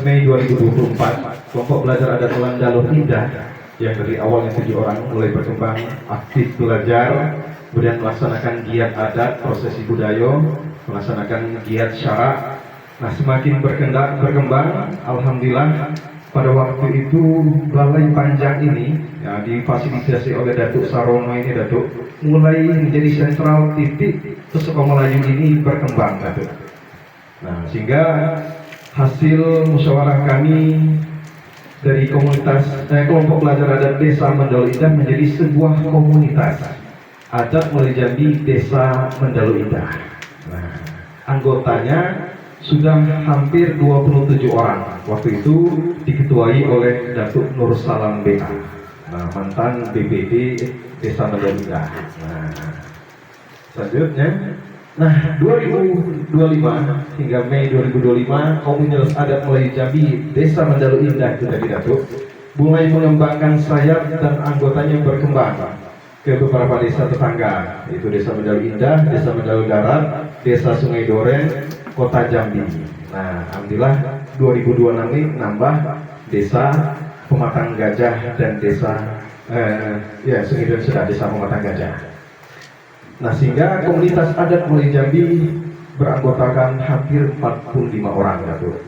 Mei 2024, kelompok belajar adat Jalur Indah yang dari awalnya 7 orang mulai berkembang aktif belajar, kemudian melaksanakan giat adat, prosesi budaya, melaksanakan giat syarak. Nah, semakin berkembang, alhamdulillah pada waktu itu Balai Panjang ini ya, difasilitasi oleh Datuk Sarono ini, Datuk mulai menjadi sentral titik Pusaka Melayu ini berkembang, Datuk. Nah, sehingga hasil musyawarah kami dari komunitas kelompok belajar adat Desa Mendalu Indah menjadi sebuah komunitas adat Mulai Jambi Desa Mendalu Indah. Nah, anggotanya sudah hampir 27 orang. Waktu itu diketuai oleh Datuk Nur Salam BA, nah, mantan BPD Desa Mendalu Indah. Nah, selanjutnya, nah, 2025 hingga Mei 2025, komunitas adat Melayu Jambi Desa Mendalu Indah itu tadi, Datuk, mulai mengembangkan sayap dan anggotanya berkembang ke beberapa desa tetangga, yaitu Desa Mendalu Indah, Desa Mendalu Darat, Desa Sungai Doren, Kota Jambi. Nah, alhamdulillah 2026 ini nambah Desa Pematang Gajah dan Desa Sungai Doren sudah Desa Pematang Gajah. Nah, sehingga komunitas adat Mulai Jambi beranggotakan hampir 45 orang, Datuk.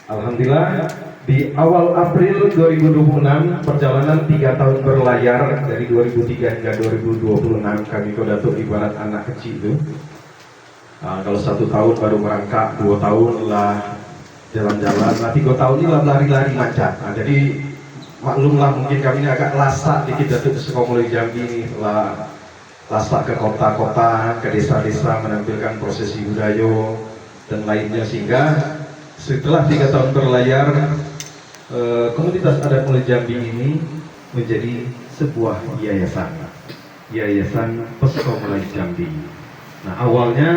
Alhamdulillah di awal April 2026, perjalanan 3 tahun berlayar dari 2003 hingga 2026, kami kau, Datuk, ibarat anak kecil itu. Kalau 1 tahun baru merangkak, 2 tahun lah jalan-jalan, nah 3 tahun ini lah lari-lari mancat. Nah, jadi maklumlah mungkin kami ini agak lasak dikit, Datuk, ke sekolah Mulai Jambi ini lah. Lasak ke kota-kota, ke desa-desa menampilkan prosesi budaya dan lainnya, sehingga setelah 3 tahun berlayar, komunitas adat Mulai Jambi ini menjadi sebuah yayasan Pusaka Melayu Jambi. Nah, awalnya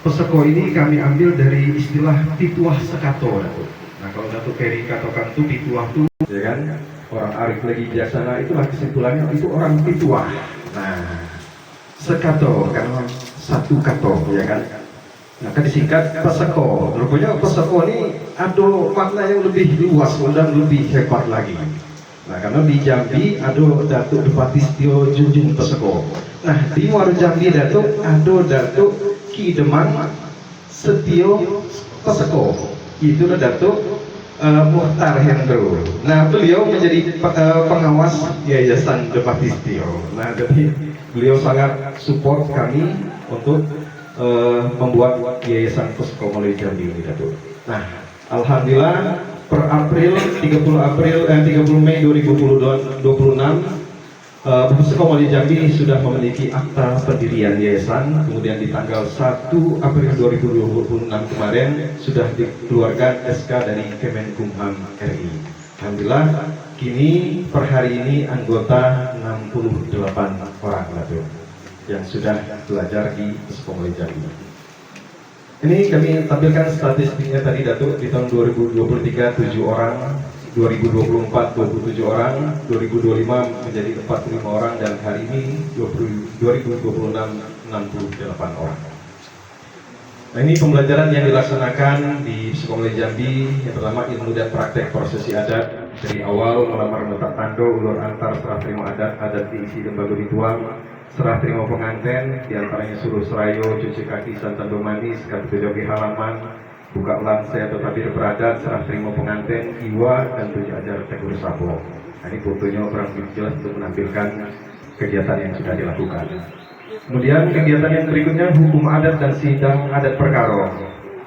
Pusaka ini kami ambil dari istilah Pituah Sekato, Datuk. Nah, kalau Datuk Peri katakan itu Pituah itu, ya kan, orang arif lagi bijaksana, itulah kesimpulannya, itu orang Pituah. Nah, sekato karena satu kato, ya kan. Nah, kan disingkat Peseko. Rupanya Peseko ini ada makna yang lebih luas dan lebih hebat lagi. Nah, karena di Jambi ada Datuk Depati Setio Junjung Peseko. Nah, di Muaro Jambi, Datuk, ada Datuk Ki Demang Setio Peseko. Itulah Datuk Muhtar Hendro. Nah, beliau menjadi pengawas Yayasan Depati Setio. Nah, jadi beliau sangat support kami untuk membuat Yayasan Pusaka Melayu Jambi ini, Datuk. Nah, alhamdulillah per 30 Mei 2026, Pusaka Melayu Jambi sudah memiliki akta pendirian yayasan. Kemudian di tanggal 1 April 2026 kemarin sudah dikeluarkan SK dari Kemenkumham RI. Alhamdulillah, kini per hari ini anggota 68 orang, Datuk, yang sudah belajar di Pusaka Melayu Jambi. Ini kami tampilkan statistiknya tadi, Datuk. Di tahun 2023 7 orang, 2024 27 orang, 2025 menjadi 45 orang, dan hari ini 2026 68 orang. Nah, ini pembelajaran yang dilaksanakan di Pusaka Melayu Jambi. Yang pertama, ilmu dan praktek prosesi adat dari awal melamar letak tando, ulur antar, serah terima adat diisi lembaga ritual, serah terima pengantin, diantaranya suruh serayo, cuci kaki, santan manis, kartu jogi halaman, buka lansai atau tabir beradat, serah terima pengantin, iwa, dan tujuh ajar tegur sabo. Nah, ini fotonya kurang lebih jelas untuk menampilkan kegiatan yang sudah dilakukan. Kemudian kegiatan yang berikutnya, hukum adat dan sidang adat perkara.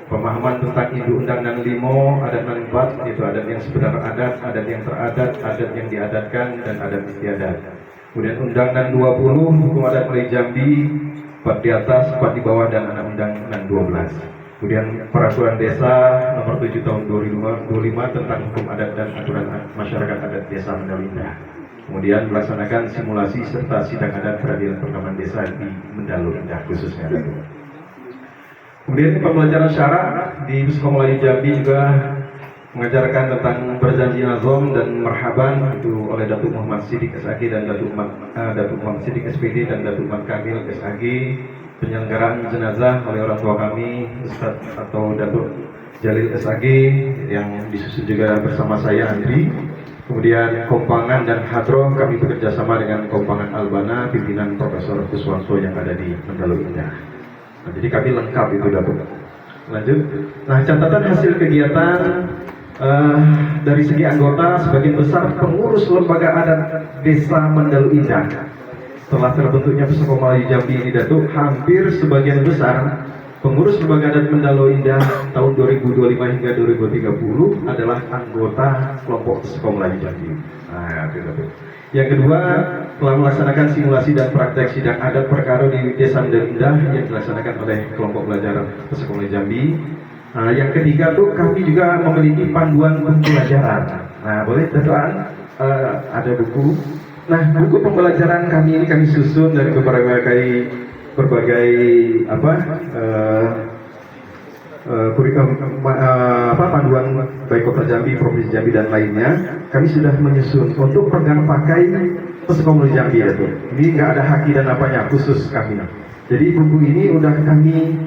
Pemahaman tentang induk undang-undang 5, adat nan 4, yaitu adat yang sebenarnya adat yang teradat, adat yang diadatkan, dan adat istiadat. Kemudian Undang-Undang 20, hukum adat Mulai Jambi, 4 di atas, 4 di bawah, dan anak Undang-Undang 12. Kemudian Peraturan Desa nomor 7 tahun 2025 tentang hukum adat dan aturan masyarakat adat Desa Mendalu Indah. Kemudian melaksanakan simulasi serta sidang adat peradilan perkemahan desa di Mendalu Indah khususnya. Kemudian pembelajaran syarak di Pusaka Melayu Jambi juga mengajarkan tentang berjanji nazom dan marhaban, itu oleh Datuk Muhammad Siddiq SAG dan Datuk Muhammad Siddiq SPD dan Datuk Muhammad Kamil SAG. Penyelenggaraan jenazah oleh orang tua kami, Ustadz atau Datuk Jalil SAG yang disusun juga bersama saya Andri. Kemudian Kompangan dan Hadro kami bekerja sama dengan Kompangan Albana, pimpinan Profesor Kuswanto yang ada di Mendalu Indah. Nah, jadi kami lengkap itu Datuk. Lanjut. Nah, catatan hasil kegiatan dari segi anggota, sebagian besar pengurus lembaga adat Desa Mendalu Indah. Setelah terbentuknya Pusako Melayu Jambi ini Datuk, hampir sebagian besar pengurus lembaga adat Mendalu Indah tahun 2025 hingga 2030 adalah anggota kelompok Pusako Melayu Jambi. Nah, itu Datuk. Yang kedua, telah melaksanakan simulasi dan praktek sidang adat perkara di Desa Mendalu Indah yang dilaksanakan oleh kelompok belajar Pusako Melayu Jambi. Nah, yang ketiga tuh kami juga memiliki panduan pembelajaran. Nah, boleh Datuk, ada buku. Nah, buku pembelajaran kami ini kami susun dari berbagai panduan baik Kota Jambi, Provinsi Jambi dan lainnya. Kami sudah menyusun untuk pegang pakai Pusako Melayu Jambi ya tuh. Ini nggak ada haki dan apanya, khusus kami. Jadi buku ini udah kami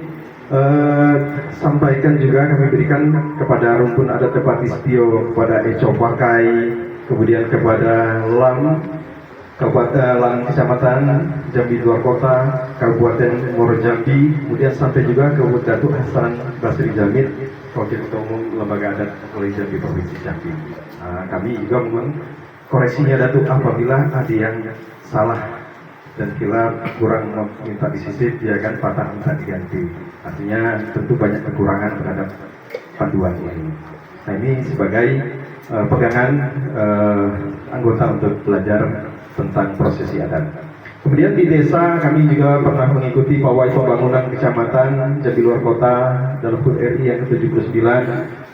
sampaikan juga, kami berikan kepada Rumpun Adat Tepati Setio, kepada Eco Pakai, kemudian kepada LAM Kecamatan Jambi Luar Kota, Kabupaten Muaro Jambi, kemudian sampai juga ke Datuk Hasan Basri Jamil, Wakil Ketua Umum Lembaga Adat Melayu Jambi Provinsi Jambi. Kami juga mengkoreksinya Datuk apabila ada yang salah dan kila kurang minta disisip, ya kan, patah minta diganti. Artinya tentu banyak kekurangan terhadap panduan ini. Nah, ini sebagai pegangan anggota untuk belajar tentang prosesi adat. Kemudian di desa kami juga pernah mengikuti pawai pembangunan kecamatan Jambi Luar Kota dalam HUT RI yang ke-79,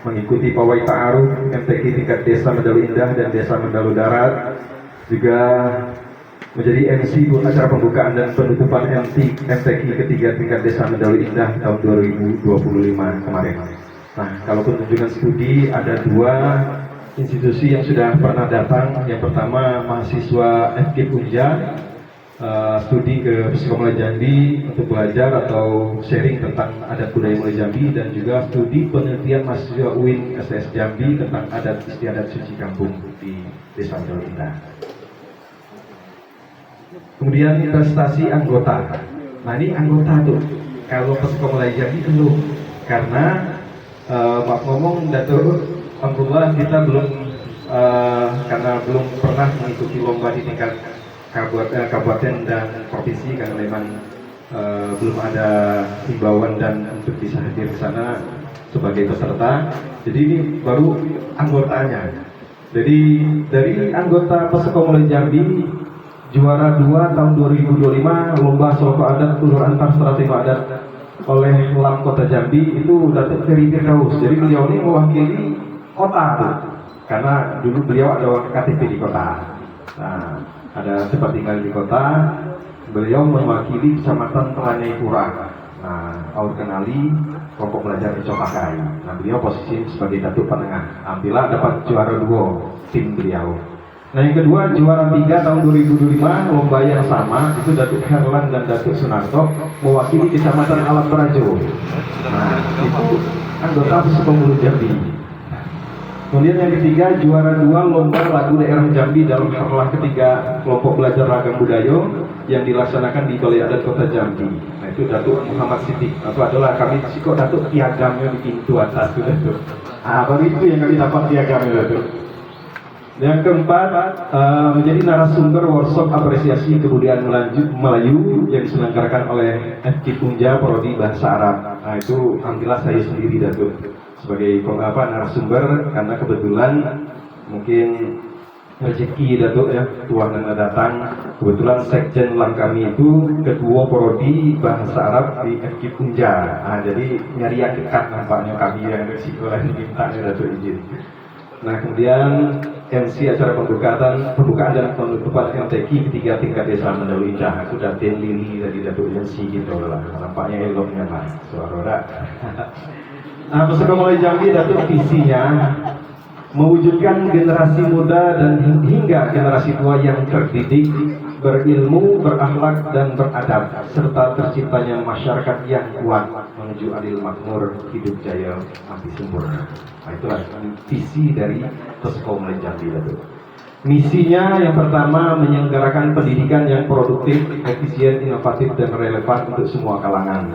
mengikuti pawai ta'aruf MTQ tingkat desa Mendalu Indah dan desa Mendalu Darat, juga menjadi MC acara pembukaan dan penutupan MTQ ketiga tingkat desa Mendalu Indah tahun 2025 kemarin. Nah, kalau kunjungan studi ada dua institusi yang sudah pernah datang. Yang pertama mahasiswa FKIP Unja, studi ke Pusako Melayu Jambi untuk belajar atau sharing tentang adat budaya Melayu Jambi, dan juga studi penelitian mahasiswa UIN STS Jambi tentang adat istiadat suci kampung di Desa Mendalu Indah. Kemudian prestasi anggota. Nah, ini anggota tuh, kalau Pusako Melayu Jambi belum, karena Pak ngomong Datuk, alhamdulillah kita belum karena belum pernah mengikuti lomba di tingkat kabupaten dan provinsi, karena memang belum ada himbauan dan untuk bisa hadir ke sana sebagai peserta. Jadi ini baru anggotanya. Jadi dari anggota Pusako Melayu Jambi juara 2 tahun 2025 lomba Soko Adat Ulur Antar Strategi Adat oleh LAM Kota Jambi itu Datuk Ferry Firdaus. Jadi beliau ini mewakili kota tuh, karena dulu beliau ada KTP di kota. Nah, ada tempat tinggal di kota. Beliau mewakili Kecamatan Telanyai Pura. Nah, Aur Kenali, kelompok belajar di Copakai. Nah, beliau posisi sebagai Datuk Penengah. Alhamdulillah dapat juara 2 tim beliau. Nah, yang kedua juara 3 tahun 2025 lomba yang sama itu Datuk Herlan dan Datuk Sunarto mewakili Kecamatan Alat Barajo. Nah, itu anggota Pusako Melayu Jambi. Kemudian yang ketiga juara 2 lomba lagu daerah Jambi dalam harlah ketiga kelompok belajar ragam budaya yang dilaksanakan di Balai Adat Kota Jambi. Nah, itu Datuk Muhammad Siddiq. Itu adalah kami kok Datuk piagamnya di pintu atas itu Datuk. Baru itu yang kami dapat piagamnya Datuk. Yang keempat, menjadi narasumber workshop apresiasi kebudayaan Melayu yang diselenggarakan oleh FKIP Unja Prodi Bahasa Arab. Nah, itu alhamdulillah saya sendiri Datuk sebagai narasumber, karena kebetulan mungkin rezeki Datuk ya, Tuhan yang datang. Kebetulan sekjen LAM kami itu ketua Prodi Bahasa Arab di FKIP Unja. Nah, jadi nyari yang dekat nampaknya kami yang resiko lain diminta ya Datuk izin. Nah, kemudian MC acara pembukaan dan penutupan MTQ ketiga tingkat desa Mendalu Indah. Itu Datin Lili dari Datuk MC gitu lah. Nampaknya eloknya lah suara roda. Nah, Pusako Melayu Jambi Datuk visinya mewujudkan generasi muda dan hingga generasi tua yang terdidik berilmu, berakhlak, dan beradab, serta terciptanya masyarakat yang kuat menuju adil makmur, hidup jaya, mati sempurna. Nah, itulah visi dari Puskomulai Jambi itu. Misinya yang pertama menyelenggarakan pendidikan yang produktif, efisien, inovatif, dan relevan untuk semua kalangan.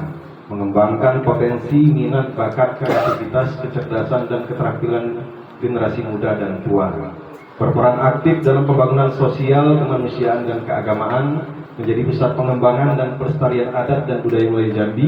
Mengembangkan potensi, minat, bakat, kreativitas, kecerdasan, dan keterampilan generasi muda dan tua. Berperan aktif dalam pembangunan sosial, kemanusiaan, dan keagamaan, menjadi pusat pengembangan dan pelestarian adat dan budaya Melayu Jambi,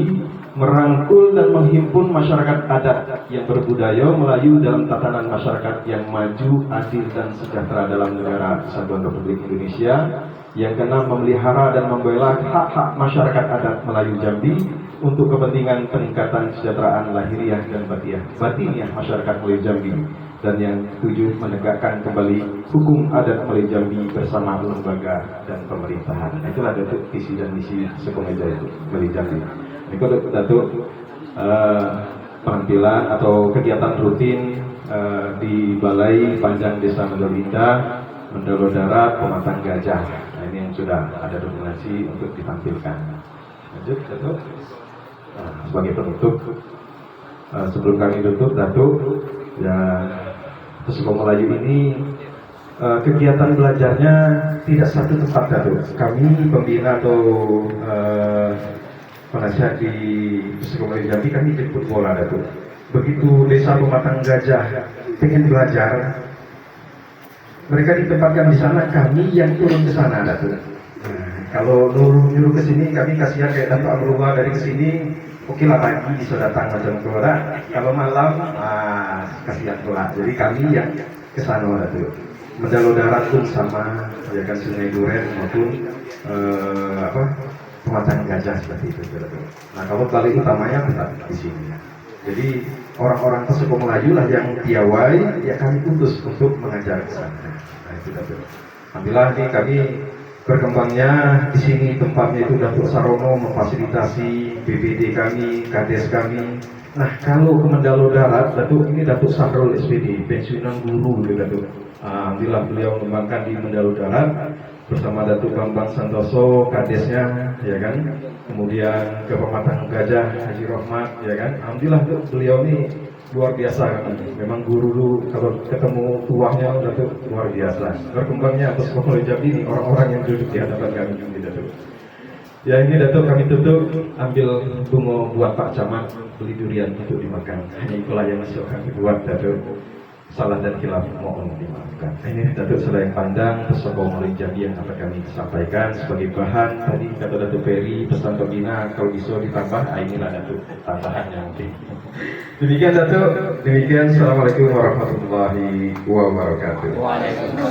merangkul dan menghimpun masyarakat adat yang berbudaya Melayu dalam tatanan masyarakat yang maju, adil, dan sejahtera dalam negara Kesatuan Republik Indonesia. Yang keenam, memelihara dan membela hak-hak masyarakat adat Melayu Jambi untuk kepentingan peningkatan kesejahteraan lahiriah dan batiniah masyarakat Melayu Jambi. Dan yang ketujuh, menegakkan kembali hukum adat Melayu Jambi bersama lembaga dan pemerintahan. Itulah Datuk visi dan misi Sekomeja itu Melayu Jambi. Ini Datuk penampilan atau kegiatan rutin di Balai Panjang Desa Mendalo Indah, Mendalo Darat, Pematang Gajah. Nah, ini yang sudah ada dominasi untuk ditampilkan. Lanjut Datuk. Nah, sebagai penutup, sebelum kami tutup, Datuk, ya, Puskomulai ini kegiatan belajarnya tidak satu tempat, Datuk. Kami pembina atau penasihat di Puskomulai Jambi, kami jemput bola, Datuk. Begitu desa Pematang Gajah pengen belajar, mereka ditempatkan di sana, kami yang turun ke sana, Datuk. Kalau nyuruh ke sini, kami kasihan kayak Datuk Amrullah dari ke sini. Oke lah, pagi bisa datang macam keluar. Kalau malam, kasihan pula. Jadi kami yang ke sana, Datuk. Mendalo Darat pun sama, ya kan, Sungai Duren maupun Pematang Gajah seperti itu, Datuk. Nah, kalau balik utamanya tetap di sini. Jadi orang-orang Puskomulai Melayu lah yang piawai, ya kami utus untuk mengajar ke sana. Nah, itu, Datuk. Alhamdulillah nih kami berkembangnya di sini, tempatnya itu Datuk Sarono memfasilitasi BPD kami, Kades kami. Nah, kalau ke Mendalo Darat, Datuk, ini Datuk Sahrul SPD, pensiunan guru gitu, Datuk. Alhamdulillah beliau mengembangkan di Mendalo Darat bersama Datuk Bambang Santoso, Kadesnya, ya kan. Kemudian ke Pematang Gajah, Haji Rohmat, ya kan. Alhamdulillah tuh beliau ini luar biasa kan. Memang guru dulu kalau ketemu tuahnya Datuk luar biasa. Berkembangnya Puskomulai Jambi ini orang-orang yang duduk di hadapan kami ini, Datuk. Ya, ini Datuk kami tutup, ambil bunga buat Pak Camat, beli durian untuk dimakan. Hanya itulah yang masuk kami buat, Datuk. Salah dan khilaf mohon dimaafkan. Ini Datuk Selain Pandang Puskomulai Jambi yang dapat kami sampaikan sebagai bahan. Tadi kata Datuk Ferry, pesan pembina kalau bisa ditambah, inilah Datuk tambahannya mungkin. Demikian Datuk, demikian. Assalamualaikum warahmatullahi wabarakatuh.